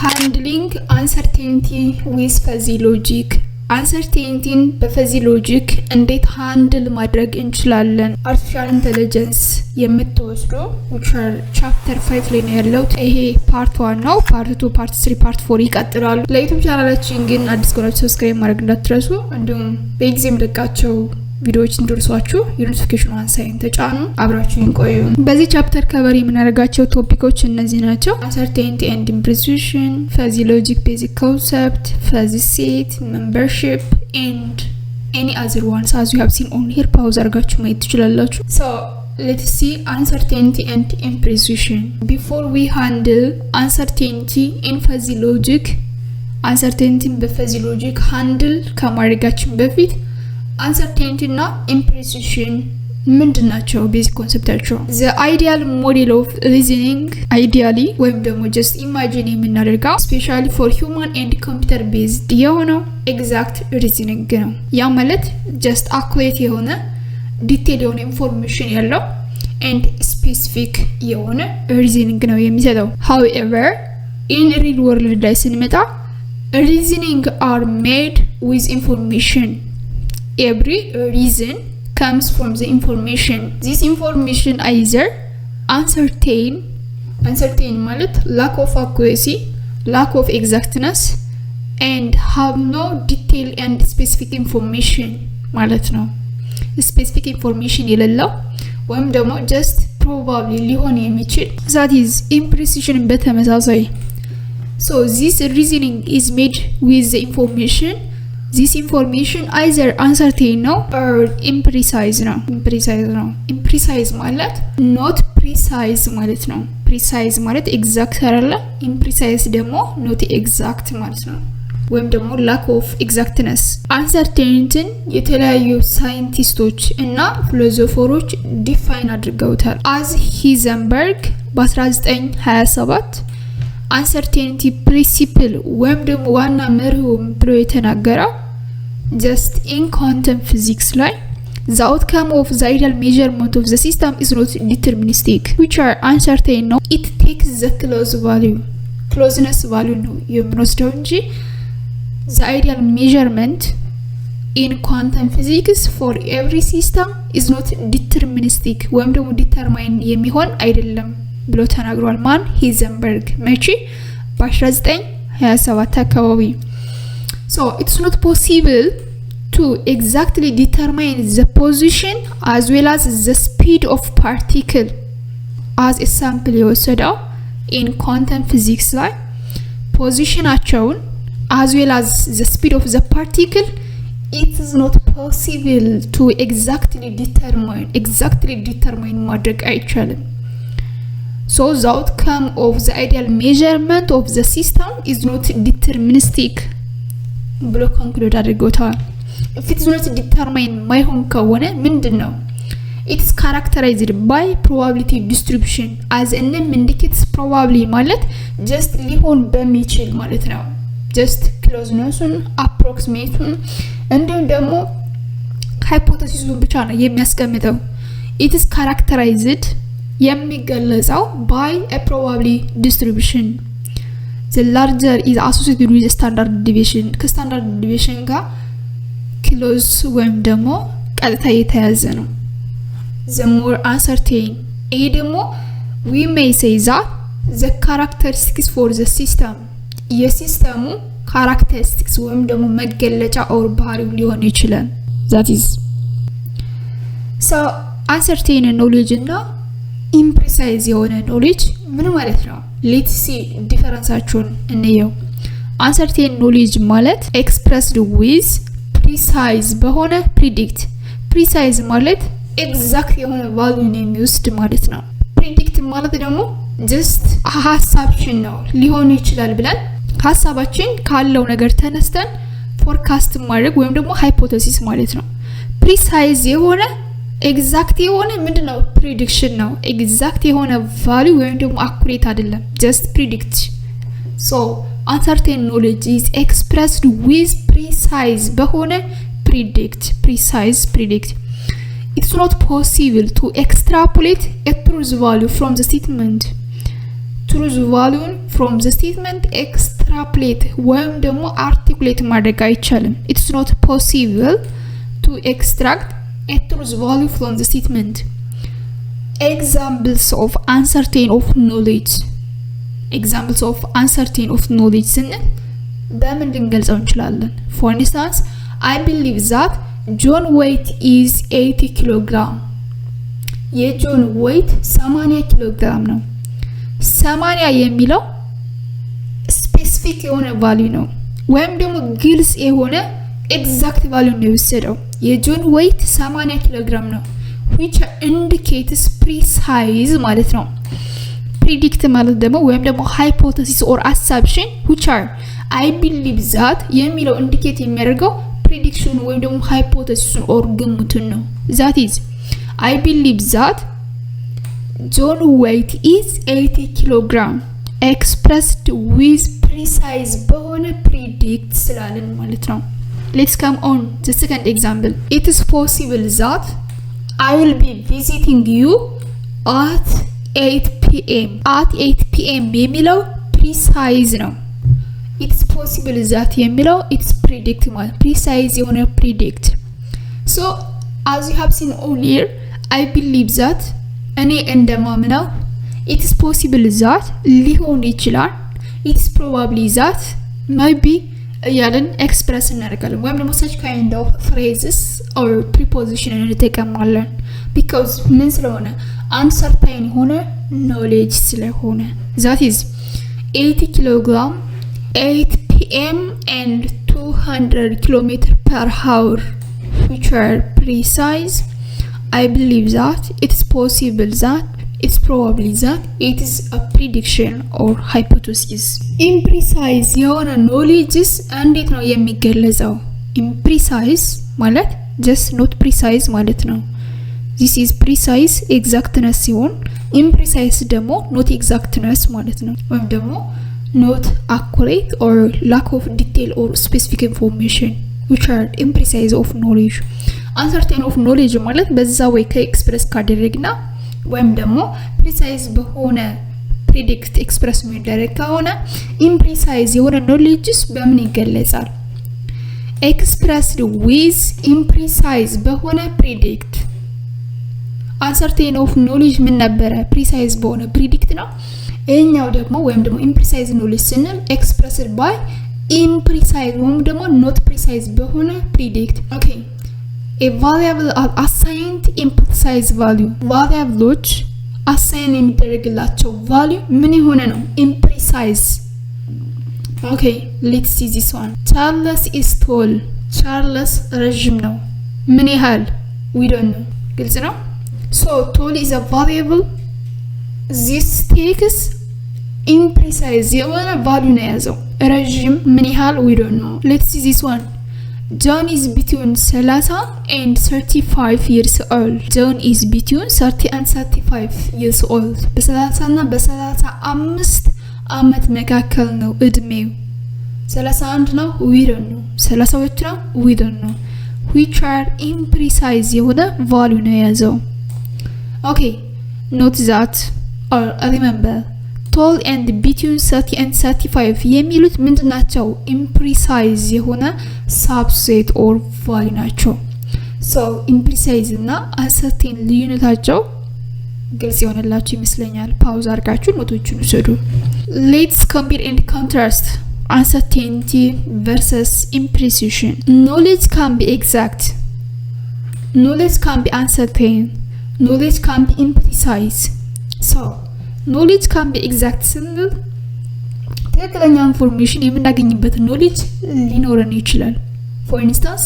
ሃንድሊንግ አንሰርቴኒቲ ዊዝ ፈዚ ሎጂክ። አንሰርቴኒቲን በፈዚ ሎጂክ እንዴት ሃንድል ማድረግ እንችላለን? አርቲፊሻል ኢንተለጀንስ የምትወስዱ ዊቸር ቻፕተር 5 ላይ ነው ያለው። ይሄ ፓርት 1 ነው። ፓርት 2፣ ፓርት 3፣ ፓርት 4 ይቀጥላሉ። ለዩቲዩብ ቻናላችን ግን አዲስ ከሆናችሁ ሰብስክራይብ ማድረግ እንዳትረሱ። እንዲሁም በጊዜ የምለቃቸው ቪዲዮዎች እንዲደርሷችሁ የኖቲፊኬሽን ሳይን ተጫኑ። አብራችሁን ቆዩ። በዚህ ቻፕተር ከቨር የምናደርጋቸው ቶፒኮች እነዚህ ናቸው: አንሰርቴኒቲ ኤንድ ኢምፕሪሲሽን፣ ፈዚ ሎጂክ ቤዚክ ኮንሰፕት፣ ፈዚ ሴት፣ ሜምበርሺፕ ኤንድ ኤኒ አዘር ዋንስ አዝ ዩ ሃቭ ሲን ኦን ሂር። ፓውዝ አድርጋችሁ ማየት ትችላላችሁ። ሶ let's see uncertainty and imprecision. Before we handle uncertainty in fuzzy logic, uncertainty በፈዚ ሎጂክ ሃንድል ከማድረጋችን በፊት uncertainty እና imprecision ምንድናቸው? ቤዚክ ኮንሰፕታቸው the ideal model of reasoning ideally ወይም ደግሞ just imagine የምናደርገው especially for human and computer based የሆነው exact reasoning ነው። ያ ማለት just accurate የሆነ ዲቴል የሆነ ኢንፎርሜሽን ያለው and specific የሆነ reasoning ነው የሚሰጠው። however in real world ላይ ስንመጣ reasoning are made with information. Every reason comes from the information. This information either uncertain ማለት lack of accuracy, lack of exactness, and have no detail and specific information ማለት ነው። specific information የሌለው ወይም ደግሞ just probably ሊሆን የሚችል that is imprecision በተመሳሳይ። So this reasoning is made with the information. This information either uncertain ነው or imprecise ነው። imprecise ማለት not precise ማለት ነው። precise ማለት exact አይደለ። imprecise ደግሞ not exact ማለት ነው፣ ወይም ደግሞ lack of exactness። uncertainty የተለያዩ ሳይንቲስቶች እና ፊሎሶፈሮች ዲፋይን አድርገውታል። as ሂዘንበርግ በ1927 uncertainty principle ወይም ደግሞ ዋና መርሁ ብሎ የተናገረው just in quantum physics ላይ the outcome of the ideal measurement of the system is not deterministic, which are uncertain ነው። it takes the closeness value ነው የምንወስደው እንጂ the ideal measurement in quantum physics for every system is not deterministic ወይም ደግሞ ዲተርማይን የሚሆን አይደለም ብሎ ተናግሯል። ማን? ሂዘንበርግ። መቼ? በ1927 አካባቢ። So it's not possible to exactly determine the position as well as the speed of particle as a sample የወሰደው in quantum physics ላይ ፖዚሽናቸውን as well as the speed of the particle it is not possible to exactly determine ማድረግ አይቻልም። So the outcome of the ideal measurement of the system is not deterministic ብሎ ኮንክሉድ አድርጎታል። if it is not determined ማይሆን ከሆነ ምንድነው? it is characterized by probability distribution as a name indicates. probably ማለት just ሊሆን በሚችል ማለት ነው። just closeness-ን approximate-ን እንዲሁም ደግሞ hypothesis-ን ብቻ ነው የሚያስቀምጠው። it is characterized የሚገለጸው by a probability distribution. the larger is associated with standard deviation. ከስታንዳርድ ዲቪዬሽን ጋር ክሎዝ ወይም ደግሞ ቀጥታ የተያዘ ነው። the more uncertain ይሄ ደግሞ we may say that the characteristics for the system የሲስተሙ characteristics ወይም ደግሞ መገለጫ or ባህሪው ሊሆን ይችላል። that is so uncertain knowledge እና imprecise የሆነ knowledge ምን ማለት ነው? let's see ዲፈረንሳቸውን እንየው። uncertain knowledge ማለት expressed with precise በሆነ predict። precise ማለት exact የሆነ value የሚወስድ ማለት ነው። predict ማለት ደግሞ just ሀሳብችን ነው ሊሆን ይችላል ብለን ሀሳባችን ካለው ነገር ተነስተን ፎርካስት ማድረግ ወይም ደግሞ ሃይፖቴሲስ ማለት ነው። precise የሆነ ኤግዛክት የሆነ ምንድነው? ፕሪዲክሽን ነው። ኤግዛክት የሆነ ቫልዩ ወይም ደግሞ አኩሬት አይደለም፣ just predict. so uncertain knowledge is expressed with precise በሆነ predict. it's not possible to extrapolate a truth value from the statement. truth value from the statement extrapolate ወይም ደግሞ articulate ማድረግ አይቻልም። It's not possible to extract a truth value from the statement. Examples of uncertain of knowledge. Examples of uncertain of knowledge ስንል በምን ልንገልጸው እንችላለን? For instance, I believe that John weight is 80 kilogram. የጆን weight 80 ኪሎግራም ነው። 80 የሚለው ስፔሲፊክ የሆነ ቫልዩ ነው ወይም ደግሞ ግልጽ የሆነ ኤግዛክት ቫልዩ ነው የወሰደው። የጆን weight 80 ኪሎግራም ነው which indicates precise ማለት ነው። predict ማለት ደግሞ ወይም ደግሞ hypothesis or assumption which are I believe that የሚለው ኢንዲኬት የሚያደርገው prediction ወይም ደግሞ hypothesis or ግምቱን ነው። that is I believe that John weight is 80 kilogram expressed with precise በሆነ predict ስላለን ማለት ነው። Let's come on the second example. It is possible that I will be visiting you at 8 p.m. At 8 p.m. የሚለው precise ነው። It's possible that የሚለው it's predict ማለት precise የሆነ predict. So as you have seen earlier, I believe that እኔ እንደማምነው it is possible that ሊሆን ይችላል it is probably that maybe እያልን ኤክስፕረስ እናደርጋለን ወይም ደግሞ such kind of phrases or preposition እንጠቀማለን because ምን ስለሆነ uncertain የሆነ knowledge ስለሆነ that is 80 kilogram 8 p.m. and 200 km per hour which are precise. I believe that it is possible that it's probably that it is a prediction or hypothesis. Imprecise የሆነ knowledges እንዴት ነው የሚገለጸው? Imprecise ማለት just not precise ማለት ነው። This is precise exactness ሲሆን imprecise ደግሞ not exactness ማለት ነው ወይም ደግሞ not accurate or lack of detail or specific information which are imprecise of knowledge. Uncertain of knowledge ማለት በዛ ወይ ከኤክስፕረስ ካደረግና ወይም ደግሞ precise በሆነ predict express የሚደረግ ከሆነ imprecise የሆነ knowledges በምን ይገለጻል? Expressed with imprecise በሆነ predict. Uncertain of knowledge ምን ነበረ? Precise በሆነ predict ነው። እኛው ደግሞ ወይም ደግሞ imprecise knowledge ስንል expressed by imprecise ወይም ደግሞ not precise በሆነ predict. Okay. A variable are assigned imprecise value. variableዎች assign የሚደረግላቸው value ምን የሆነ ነው? imprecise. Okay, let's see this one. Charles is tall. Charles ረጅም ነው። ምን ያህል? We don't know. ግልጽ ነው? So tall is a variable. This takes imprecise የሆነ value ነው የያዘው። ረጅም ምን ያህል? We don't know. Let's see this one. John is between 30 and 35 years old. John is between 30 and 35 years old. በ30 እና በ35 ዓመት መካከል ነው እድሜው። 31 ነው? We don't know. 32 ነው? We don't know. Which are imprecise የሆነ value ነው የያዘው። Okay, note that or remember tall and between 30 and 35 የሚሉት ምንድናቸው? imprecise የሆነ subset or value ናቸው። so imprecise እና uncertain ልዩነታቸው ግልጽ ይሆንላችሁ ይመስለኛል። ፓውዝ አድርጋችሁ ኖቶቹን ውሰዱ። let's compare and contrast uncertainty versus imprecision. knowledge can be exact. knowledge can be uncertain. knowledge can be imprecise. so knowledge can be exact ስንል ትክክለኛ ኢንፎርሜሽን የምናገኝበት knowledge ሊኖረን ይችላል። for instance,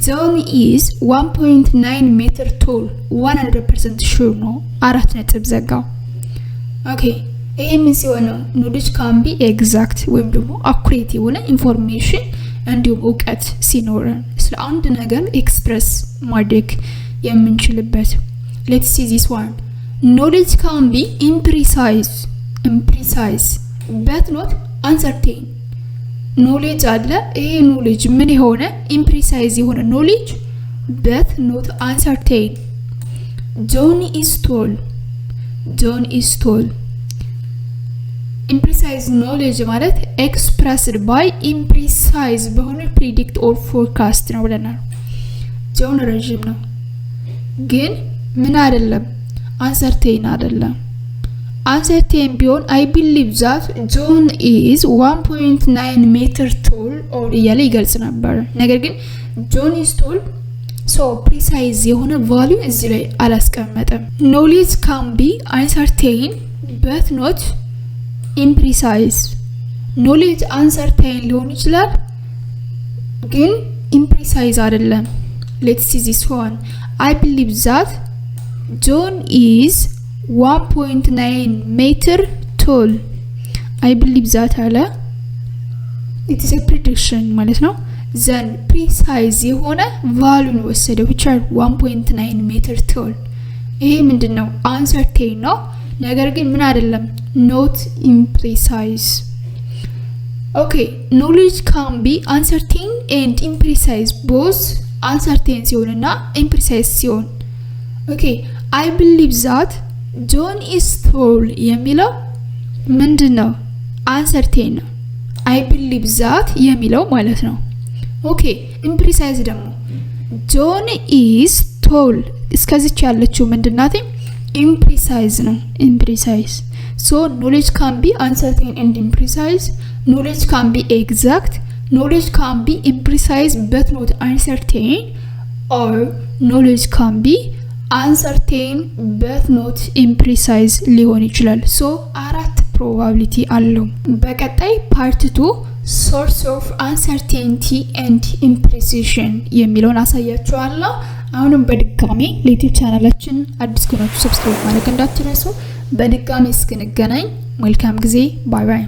John is 1.9 meter tall. 100% sure ነው። 4 ነጥብ ዘጋው። okay, ይሄ ምን ሲሆን knowledge can be exact ወይም ደግሞ accurate የሆነ ኢንፎርሜሽን እንዲሁም እውቀት ሲኖረን ስለ አንድ ነገር ኤክስፕረስ ማድረግ የምንችልበት። let's see this one. knowledge can be imprecise but not uncertain. knowledge አለ ይሄ knowledge ምን የሆነ imprecise የሆነ knowledge but not uncertain. John is tall. imprecise knowledge ማለት expressed by imprecise በሆነ predict or forecast ነው ብለናል። ጆን ረጅም ነው ግን ምን አይደለም uncertain አይደለም። uncertain ቢሆን I believe that John is 1.9 meter tall or እያለ ይገልጽ ነበር። ነገር ግን John is tall so precise የሆነ value እዚህ ላይ አላስቀመጠም። knowledge can be uncertain but not imprecise. knowledge uncertain ሊሆን ይችላል ግን imprecise አይደለም። let's see this one. I believe that John is 1.9 meter tall. I believe that አለ it is a prediction ማለት ነው። then precise የሆነ value ወሰደ which are 1.9 meter tall. ይሄ ምንድነው uncertain ነው ነገር ግን ምን አይደለም not imprecise. okay knowledge can be uncertain and imprecise both uncertain ሲሆንና imprecise ሲሆን okay I believe that John is tall የሚለው ምንድነው uncertain ነው I believe that የሚለው ማለት ነው okay imprecise ደግሞ John is tall እስከዚች ያለችው ምንድናት imprecise ነው imprecise so knowledge can be uncertain and imprecise knowledge can be exact knowledge can be imprecise but not uncertain or knowledge can be uncertain but not imprecise ሊሆን ይችላል so አራት probability አለው በቀጣይ part 2 source of uncertainty and imprecision የሚለውን አሳያችኋለሁ አሁንም በድጋሚ ለዩቲዩብ ቻናላችን አዲስ ከሆናችሁ ሰብስክራይብ ማድረግ እንዳትረሱ በድጋሚ እስክንገናኝ መልካም ጊዜ ባይ ባይ